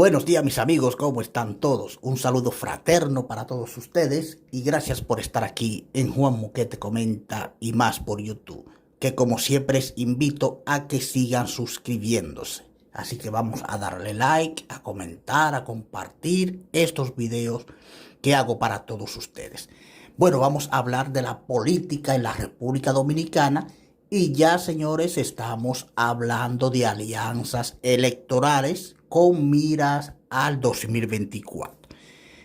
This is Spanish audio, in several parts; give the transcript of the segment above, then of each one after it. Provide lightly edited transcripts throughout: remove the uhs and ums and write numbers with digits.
Buenos días mis amigos, ¿cómo están todos? Un saludo fraterno para todos ustedes y gracias por estar aquí en Juan Moquete Comenta y más por YouTube, que como siempre les invito a que sigan suscribiéndose. Así que vamos a darle like, a comentar, a compartir estos videos que hago para todos ustedes. Bueno, vamos a hablar de la política en la República Dominicana y ya, señores, estamos hablando de alianzas electorales con miras al 2024.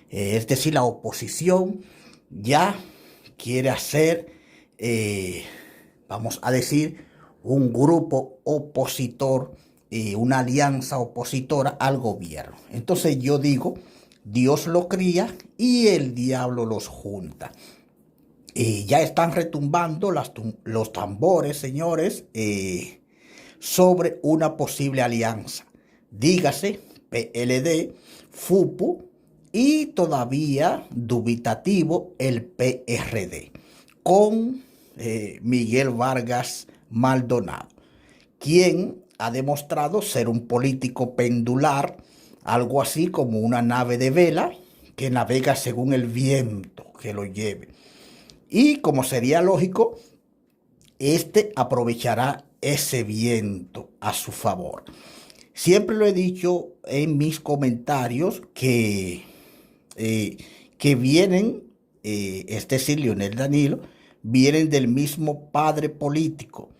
Es decir, la oposición ya quiere hacer, vamos a decir, un grupo opositor, una alianza opositora al gobierno. Entonces yo digo, Dios lo cría y el diablo los junta. Ya están retumbando los tambores, señores, sobre una posible alianza. Dígase PLD, FUPU y todavía dubitativo el PRD con Miguel Vargas Maldonado, quien ha demostrado ser un político pendular, algo así como una nave de vela que navega según el viento que lo lleve. Y como sería lógico, este aprovechará ese viento a su favor. Siempre lo he dicho en mis comentarios que vienen, es decir, Leonel Danilo, vienen del mismo padre político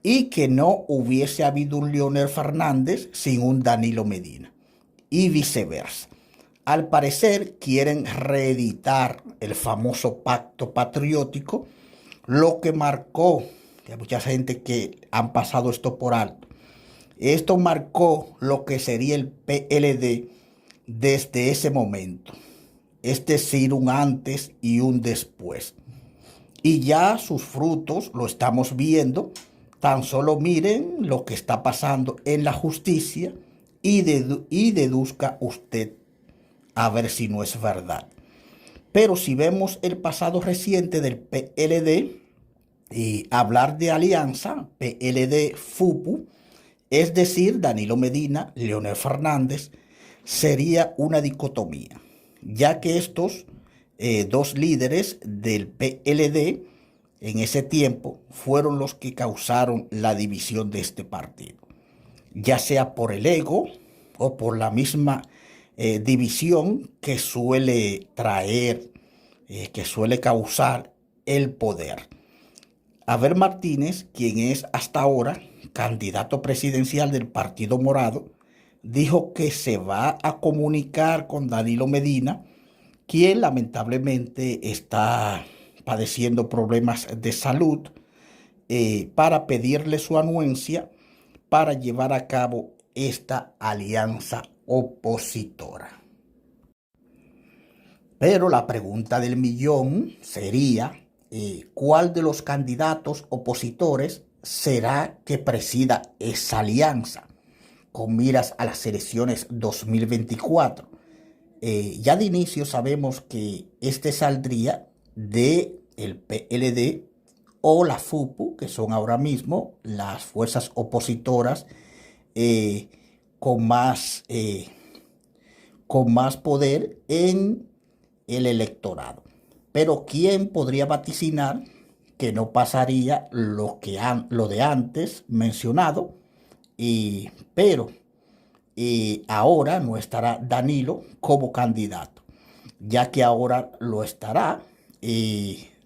y que no hubiese habido un Leonel Fernández sin un Danilo Medina y viceversa. Al parecer quieren reeditar el famoso pacto patriótico, lo que marcó, que hay mucha gente que han pasado esto por alto. Esto marcó lo que sería el PLD desde ese momento, es decir, un antes y un después. Y ya sus frutos lo estamos viendo. Tan solo miren lo que está pasando en la justicia y deduzca usted a ver si no es verdad. Pero si vemos el pasado reciente del PLD y hablar de alianza, PLD-FUPU, es decir, Danilo Medina, Leonel Fernández, sería una dicotomía, ya que estos dos líderes del PLD en ese tiempo fueron los que causaron la división de este partido, ya sea por el ego o por la misma división que suele traer, que suele causar el poder. Abel Martínez, quien es hasta ahora candidato presidencial del Partido Morado, dijo que se va a comunicar con Danilo Medina, quien lamentablemente está padeciendo problemas de salud, para pedirle su anuencia para llevar a cabo esta alianza opositora. Pero la pregunta del millón sería, ¿cuál de los candidatos opositores será que presida esa alianza con miras a las elecciones 2024? Ya de inicio sabemos que este saldría de el PLD o la FUPU, que son ahora mismo las fuerzas opositoras con más poder en el electorado. Pero ¿quién podría vaticinar que no pasaría lo de antes mencionado? Pero ahora no estará Danilo como candidato, ya que ahora lo estará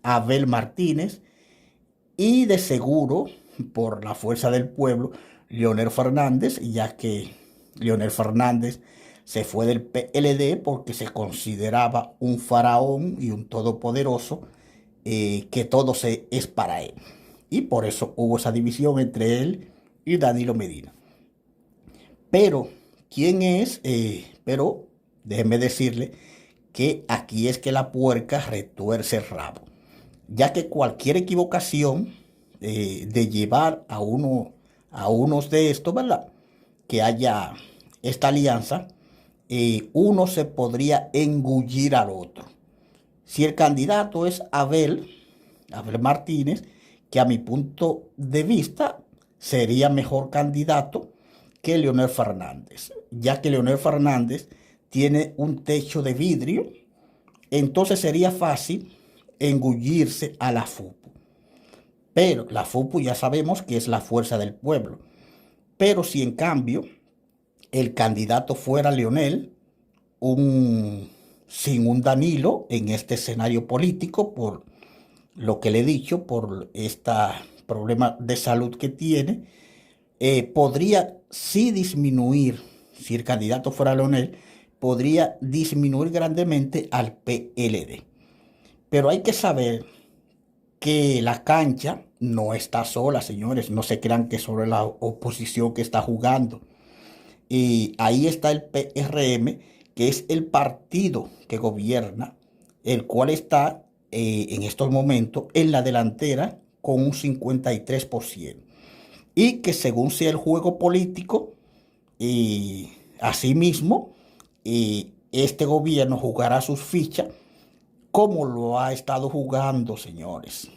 Abel Martínez y de seguro, por la fuerza del pueblo, Leonel Fernández, ya que Leonel Fernández se fue del PLD porque se consideraba un faraón y un todopoderoso, que todo es para él. Y por eso hubo esa división entre él y Danilo Medina. Pero, ¿quién es? Pero déjeme decirle que aquí es que la puerca retuerce el rabo, ya que cualquier equivocación de llevar a unos de estos, ¿verdad? Que haya esta alianza, uno se podría engullir al otro. Si el candidato es Abel Martínez, que a mi punto de vista sería mejor candidato que Leonel Fernández, ya que Leonel Fernández tiene un techo de vidrio, entonces sería fácil engullirse a la FUPU. Pero la FUPU ya sabemos que es la fuerza del pueblo. Pero si en cambio el candidato fuera Leonel, sin un Danilo en este escenario político, por lo que le he dicho, por este problema de salud que tiene, podría sí disminuir, si el candidato fuera Leonel, podría disminuir grandemente al PLD. Pero hay que saber que la cancha no está sola, señores. No se crean que solo es la oposición que está jugando. Y ahí está el PRM, que es el partido que gobierna, el cual está en estos momentos en la delantera con un 53%. Y que según sea el juego político, asimismo, este gobierno jugará sus fichas como lo ha estado jugando, señores.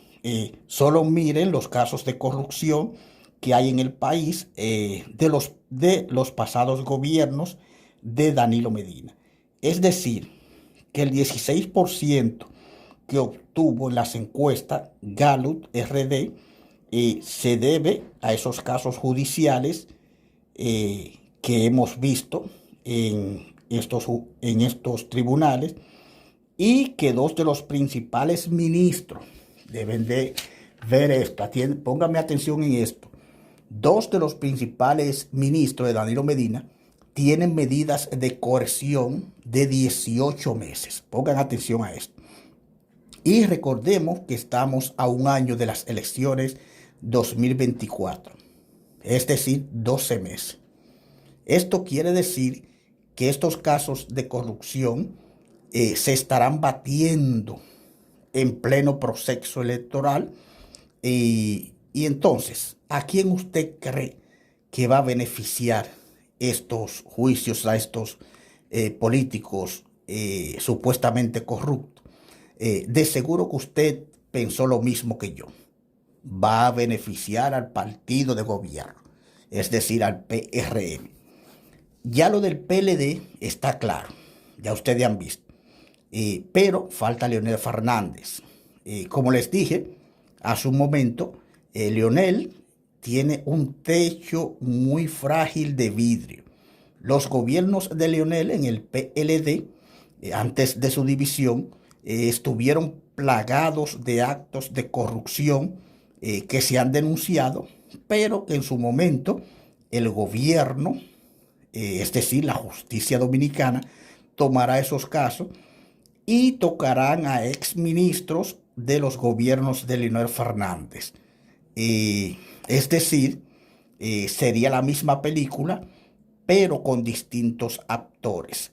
Solo miren los casos de corrupción que hay en el país de los pasados gobiernos de Danilo Medina. Es decir, que el 16% que obtuvo en las encuestas Gallup RD se debe a esos casos judiciales que hemos visto en estos tribunales, y que dos de los principales ministros deben de ver esto. Póngame atención en esto. Dos de los principales ministros de Danilo Medina tienen medidas de coerción de 18 meses. Pongan atención a esto. Y recordemos que estamos a un año de las elecciones 2024, es decir, 12 meses. Esto quiere decir que estos casos de corrupción se estarán batiendo en pleno proceso electoral. Y entonces, ¿a quién usted cree que va a beneficiar estos juicios a estos políticos supuestamente corruptos? De seguro que usted pensó lo mismo que yo. Va a beneficiar al partido de gobierno, es decir, al PRM. Ya lo del PLD está claro, ya ustedes han visto. Pero falta Leonel Fernández. Como les dije hace un momento, Leonel tiene un techo muy frágil de vidrio. Los gobiernos de Leonel en el PLD, antes de su división, estuvieron plagados de actos de corrupción que se han denunciado, pero que en su momento el gobierno, es decir, la justicia dominicana, tomará esos casos y tocarán a exministros de los gobiernos de Leonel Fernández. Es decir, sería la misma película, pero con distintos actores.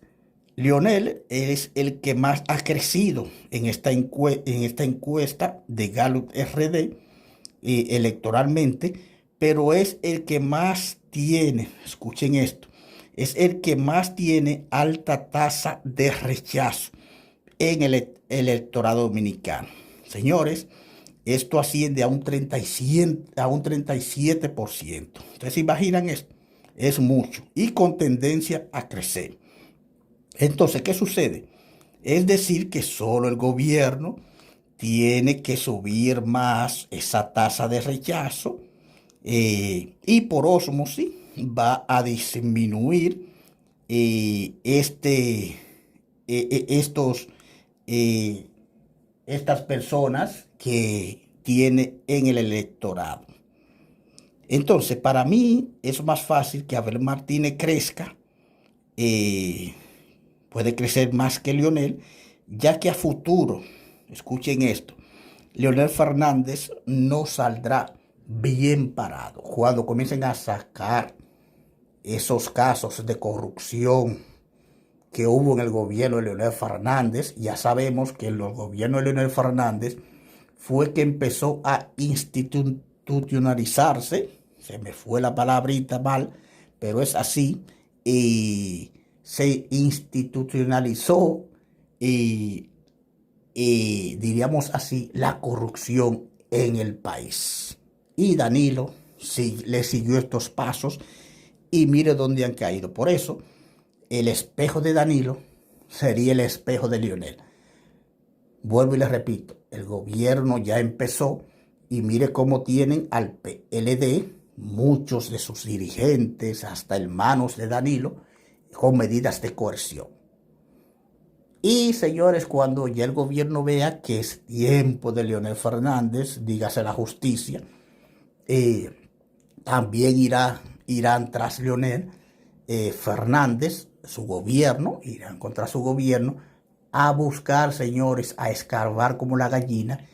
Leonel es el que más ha crecido en esta encuesta de Gallup RD electoralmente, pero es el que más tiene, escuchen esto, es el que más tiene alta tasa de rechazo en el electorado dominicano. Señores, esto asciende a un 37%. ¿Ustedes se imaginan esto? Es mucho y con tendencia a crecer. Entonces, ¿qué sucede? Es decir, que solo el gobierno tiene que subir más esa tasa de rechazo y por ósmosis va a disminuir estos estas personas que tiene en el electorado. Entonces, para mí es más fácil que Abel Martínez crezca, eh, puede crecer más que Leonel, ya que a futuro, escuchen esto, Leonel Fernández no saldrá bien parado cuando comiencen a sacar esos casos de corrupción que hubo en el gobierno de Leonel Fernández. Ya sabemos que en el gobierno de Leonel Fernández fue que empezó a institucionalizarse, se me fue la palabrita mal, pero es así, y se institucionalizó diríamos así, la corrupción en el país. Y Danilo sí, le siguió estos pasos y mire dónde han caído. Por eso, el espejo de Danilo sería el espejo de Leonel. Vuelvo y les repito, el gobierno ya empezó y mire cómo tienen al PLD, muchos de sus dirigentes, hasta hermanos de Danilo, con medidas de coerción. Y señores, cuando ya el gobierno vea que es tiempo de Leonel Fernández, dígase la justicia, también irán tras Leonel Fernández, su gobierno, irán contra su gobierno a buscar, señores, a escarbar como la gallina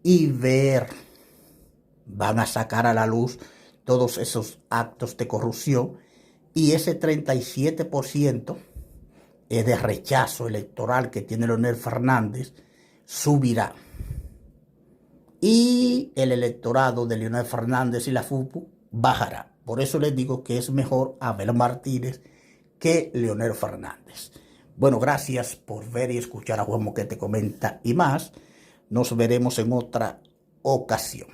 y ver, van a sacar a la luz todos esos actos de corrupción y ese 37% de rechazo electoral que tiene Leonel Fernández subirá. Y el electorado de Leonel Fernández y la FUPU bajará. Por eso les digo que es mejor Abel Martínez que Leonel Fernández. Bueno, gracias por ver y escuchar a Juan Moquete Comenta y más. Nos veremos en otra ocasión.